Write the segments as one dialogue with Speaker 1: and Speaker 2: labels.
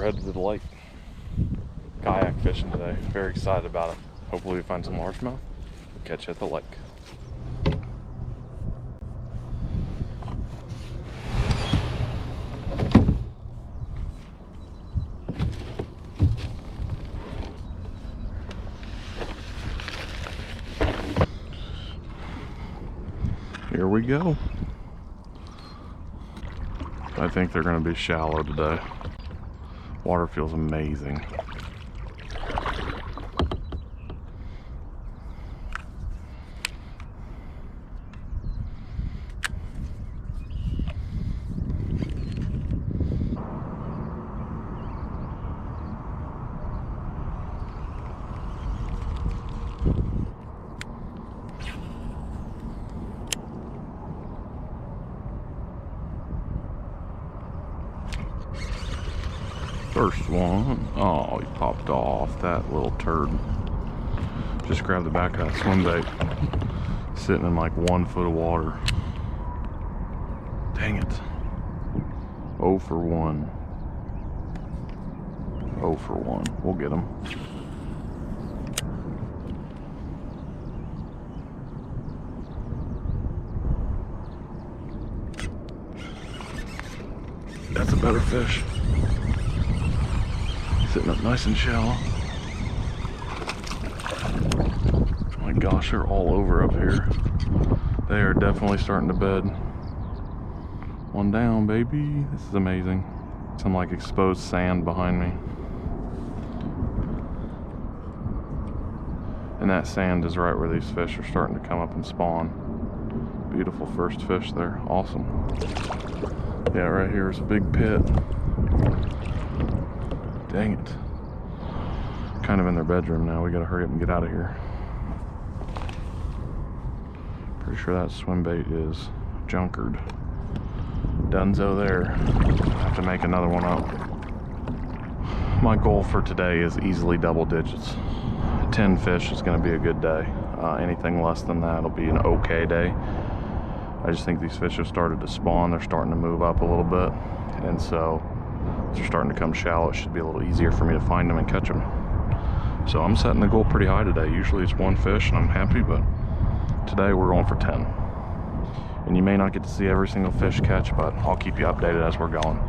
Speaker 1: headed to the lake. Kayak fishing today. Very excited about it. Hopefully we find some largemouth. We'll catch you at the lake. Here we go. I think they're going to be shallow today. Water feels amazing. First one. Oh, he popped off, that little turd. Just grabbed the back of that swim bait. Sitting in like 1 foot of water. Dang it. 0 for 1. 0 for 1. We'll get him. That's a better fish. Sitting up nice and shallow. Oh my gosh, they're all over up here. They are definitely starting to bed. One down, baby. This is amazing. Some like exposed sand behind me. And that sand is right where these fish are starting to come up and spawn. Beautiful first fish there. Awesome. Yeah, right here is a big pit. Dang it. Kind of in their bedroom now. We gotta hurry up and get out of here. Pretty sure that swim bait is junkered. Dunzo there. Have to make another one up. My goal for today is easily double digits. 10 fish is gonna be a good day. Anything less than that will be an okay day. I just think these fish have started to spawn. They're starting to move up a little bit. And so they're starting to come shallow. It should be a little easier for me to find them and catch them. So I'm setting the goal pretty high today. Usually it's 1 fish and I'm happy, but today we're going for 10. And you may not get to see every single fish catch, but I'll keep you updated as we're going.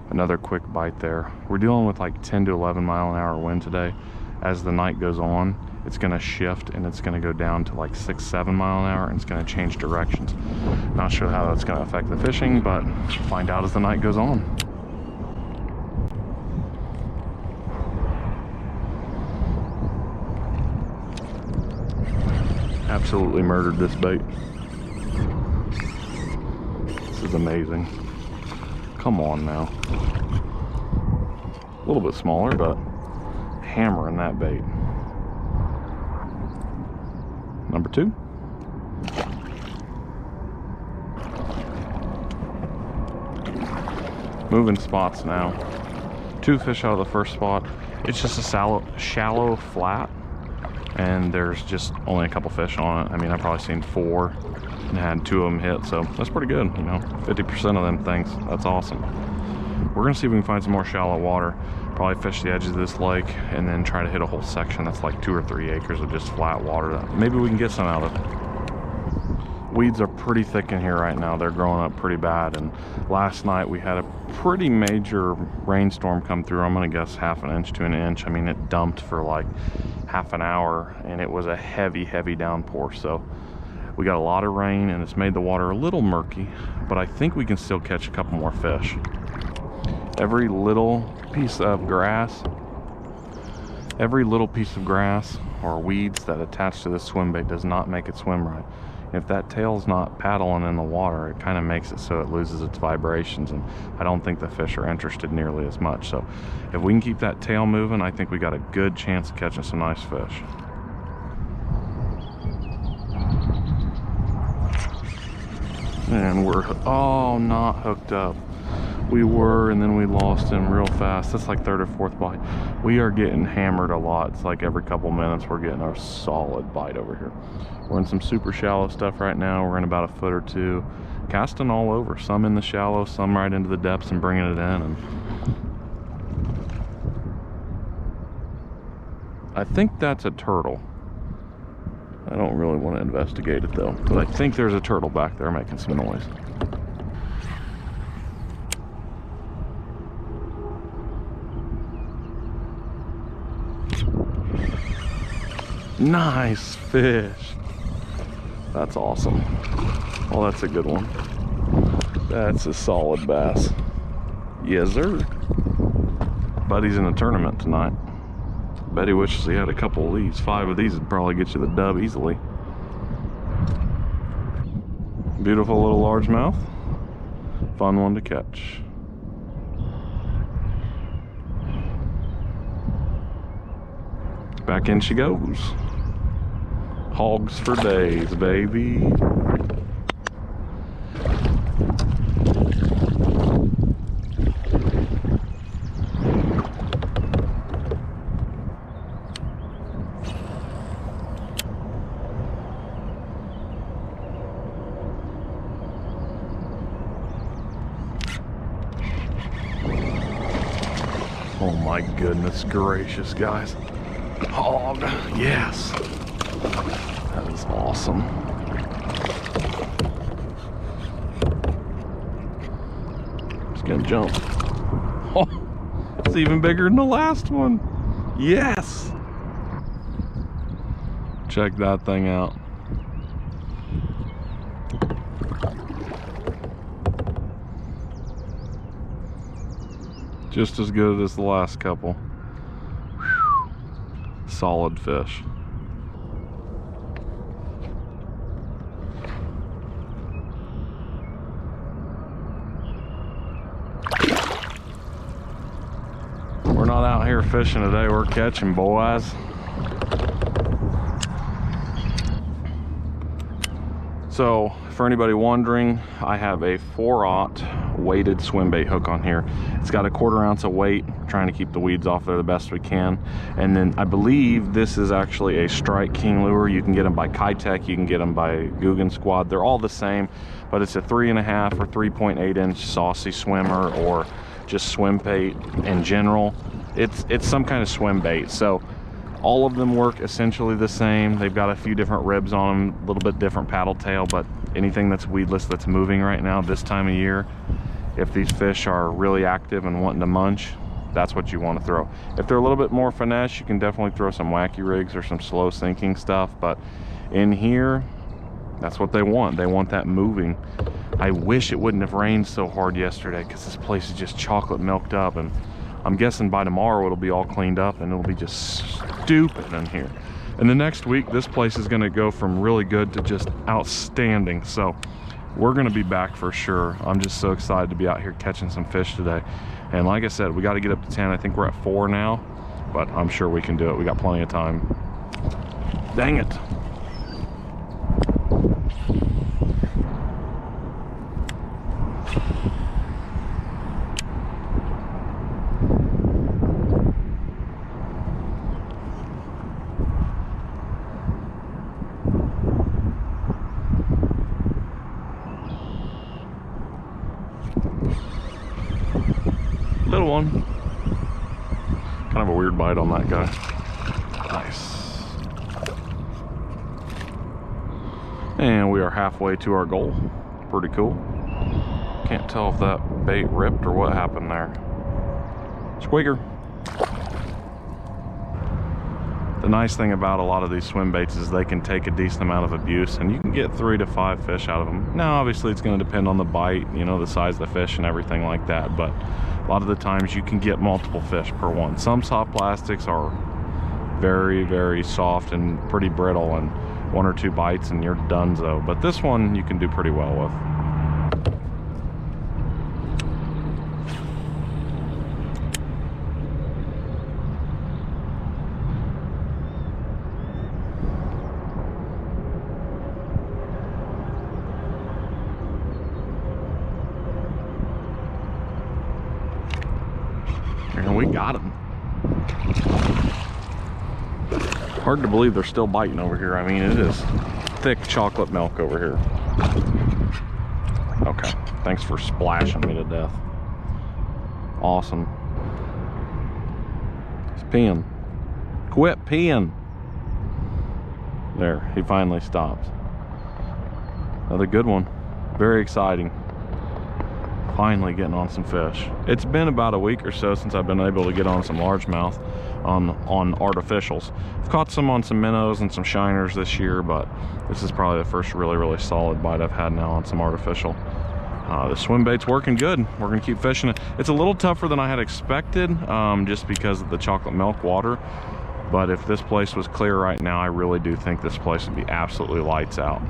Speaker 1: Another quick bite there. We're dealing with like 10 to 11 mile an hour wind today. As the night goes on, it's going to shift and it's going to go down to like 6-7 mile an hour and it's going to change directions. Not sure how that's going to affect the fishing, but we'll find out as the night goes on. Absolutely murdered this bait. This is amazing. Come on now. A little bit smaller, but hammering that bait. Number 2. Moving spots now. 2 fish out of the first spot. It's just a shallow flat, and there's just only a couple fish on it. I mean, I've probably seen 4 and had 2 of them hit, so that's pretty good. You know, 50% of them things. That's awesome. We're gonna see if we can find some more shallow water. Probably fish the edges of this lake and then try to hit a whole section that's like 2 or 3 acres of just flat water. Maybe we can get some out of it. Weeds are pretty thick in here right now. They're growing up pretty bad. And last night we had a pretty major rainstorm come through. I'm gonna guess 1/2 inch to 1 inch. I mean, it dumped for like half an hour and it was a heavy downpour. So we got a lot of rain and it's made the water a little murky, but I think we can still catch a couple more fish. Every little piece of grass or weeds that attach to this swim bait does not make it swim right. If that tail's not paddling in the water, it kind of makes it so it loses its vibrations, and I don't think the fish are interested nearly as much. So if we can keep that tail moving, I think we got a good chance of catching some nice fish. And we're not hooked up. we were, and then we lost him real fast. That's like third or fourth bite. We are getting hammered a lot. It's like every couple minutes we're getting our solid bite over here. We're in some super shallow stuff right now. We're in about a foot or two, casting all over, some in the shallow, some right into the depths and bringing it in. And I think that's a turtle. I don't really want to investigate it though, but I think there's a turtle back there making some noise. Nice fish. That's awesome. Well, that's a good one. That's a solid bass. Yes, sir. Buddy's in a tournament tonight. Bet he wishes he had a couple of these. 5 of these would probably get you the dub easily. Beautiful little largemouth. Fun one to catch. Back in she goes. Hogs for days, baby. Oh my goodness gracious, guys. Hog, yes. That is awesome. Just gonna jump. Oh, it's even bigger than the last one. Yes. Check that thing out. Just as good as the last couple. Whew. Solid fish. We're not out here fishing today, we're catching, boys. So, for anybody wondering, I have a 4/0 weighted swim bait hook on here. It's got a 1/4 ounce of weight, trying to keep the weeds off there the best we can. And then I believe this is actually a Strike King lure. You can get them by Kayak, you can get them by Guggen Squad. They're all the same, but it's a 3.5 or 3.8 inch saucy swimmer, or just swim bait in general. It's some kind of swim bait. So all of them work essentially the same. They've got a few different ribs on them, a little bit different paddle tail, but anything that's weedless that's moving right now this time of year, if these fish are really active and wanting to munch, that's what you want to throw. If they're a little bit more finesse, you can definitely throw some wacky rigs or some slow sinking stuff, but in here, that's what they want. They want that moving. I wish it wouldn't have rained so hard yesterday, because this place is just chocolate milked up, and I'm guessing by tomorrow it'll be all cleaned up and it'll be just stupid in here. And the next week, this place is gonna go from really good to just outstanding. So we're gonna be back for sure. I'm just so excited to be out here catching some fish today. And like I said, we gotta get up to 10. I think we're at 4 now, but I'm sure we can do it. We got plenty of time. Dang it. Little one. Kind of a weird bite on that guy. Nice. And we are halfway to our goal. Pretty cool. Can't tell if that bait ripped or what happened there. Squeaker. The nice thing about a lot of these swim baits is they can take a decent amount of abuse, and you can get 3 to 5 fish out of them. Now, obviously, it's going to depend on the bite, you know, the size of the fish and everything like that, but a lot of the times you can get multiple fish per one. Some soft plastics are very, very soft and pretty brittle, and 1 or 2 bites and you're donezo, but this one you can do pretty well with. got him. Hard to believe they're still biting over here. I mean, it is thick chocolate milk over here. Okay, thanks for splashing me to death. Awesome. He's peeing. Quit peeing. There, he finally stops. Another good one. Very exciting. Finally getting on some fish. It's been about a week or so since I've been able to get on some largemouth on artificials. I've caught some on some minnows and some shiners this year, but this is probably the first really solid bite I've had now on some artificial. The swim bait's working good. We're gonna keep fishing it. It's a little tougher than I had expected, just because of the chocolate milk water. But if this place was clear right now, I really do think this place would be absolutely lights out.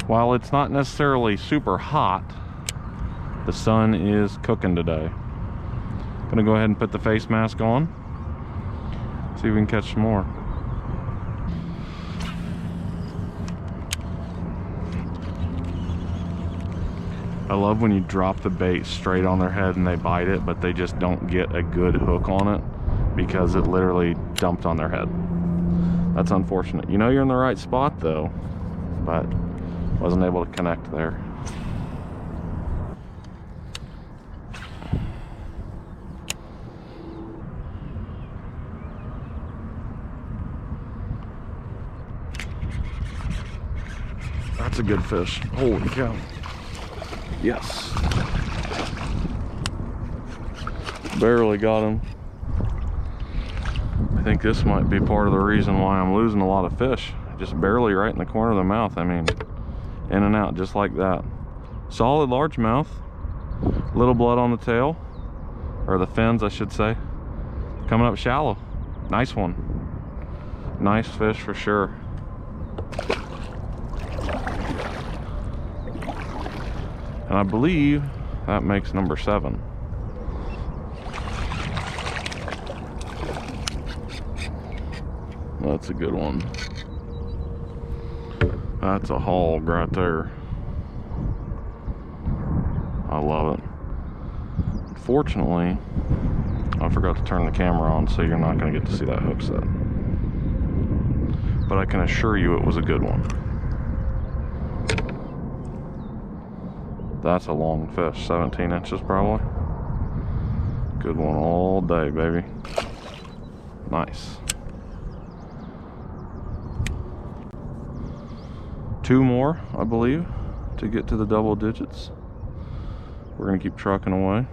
Speaker 1: While it's not necessarily super hot, the sun is cooking today. Gonna go ahead and put the face mask on. See if we can catch some more. I love when you drop the bait straight on their head and they bite it, but they just don't get a good hook on it because it literally dumped on their head. That's unfortunate. You know you're in the right spot though, but wasn't able to connect there. That's a good fish. Holy cow. Yes. Barely got him. I think this might be part of the reason why I'm losing a lot of fish. Just barely right in the corner of the mouth. I mean, in and out just like that. Solid largemouth. Little blood on the tail, or the fins I should say. Coming up shallow. Nice one. Nice fish for sure. And I believe that makes number 7. That's a good one. That's a hog right there. I love it. Unfortunately, I forgot to turn the camera on, so you're not going to get to see that hook set. But I can assure you it was a good one. That's a long fish, 17 inches probably. Good one all day, baby. Nice. 2 more, I believe, to get to the double digits. We're gonna keep trucking away.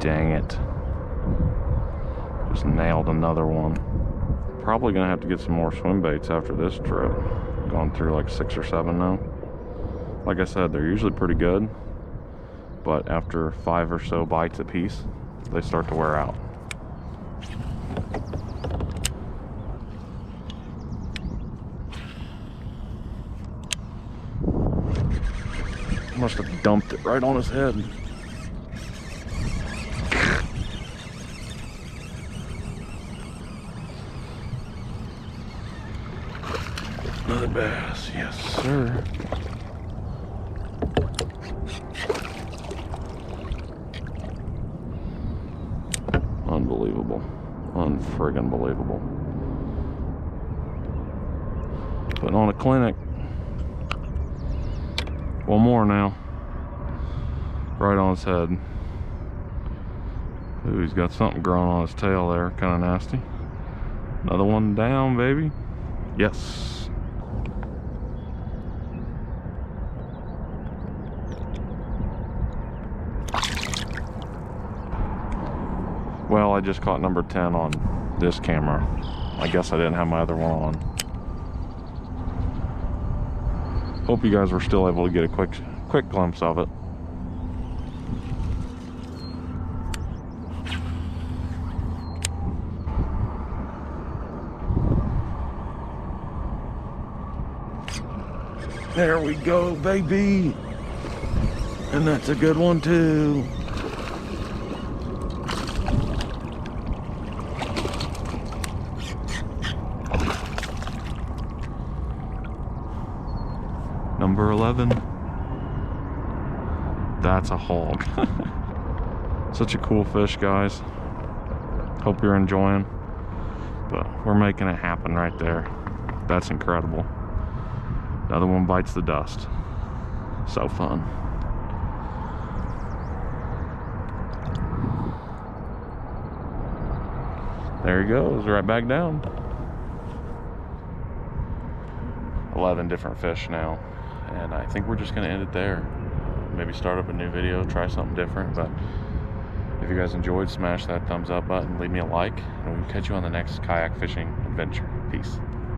Speaker 1: Dang it. Just nailed another one. Probably gonna have to get some more swim baits after this trip. Gone through like 6 or 7 now. Like I said, they're usually pretty good, but after 5 or so bites a piece, they start to wear out. Must have dumped it right on his head. Another bass, yes sir. Unbelievable. Unfriggin' believable. Putting on a clinic. One more now. Right on his head. Ooh, he's got something growing on his tail there. Kind of nasty. Another one down, baby. Yes. Well, I just caught number 10 on this camera. I guess I didn't have my other one on. Hope you guys were still able to get a quick glimpse of it. There we go, baby. And that's a good one too. Number 11. That's a hog. Such a cool fish, guys. Hope you're enjoying. But we're making it happen right there. That's incredible. Another one bites the dust. So fun. There he goes, right back down. 11 different fish now, and I think we're just gonna end it there. Maybe start up a new video, try something different. But if you guys enjoyed, smash that thumbs up button, leave me a like, and we'll catch you on the next kayak fishing adventure. Peace.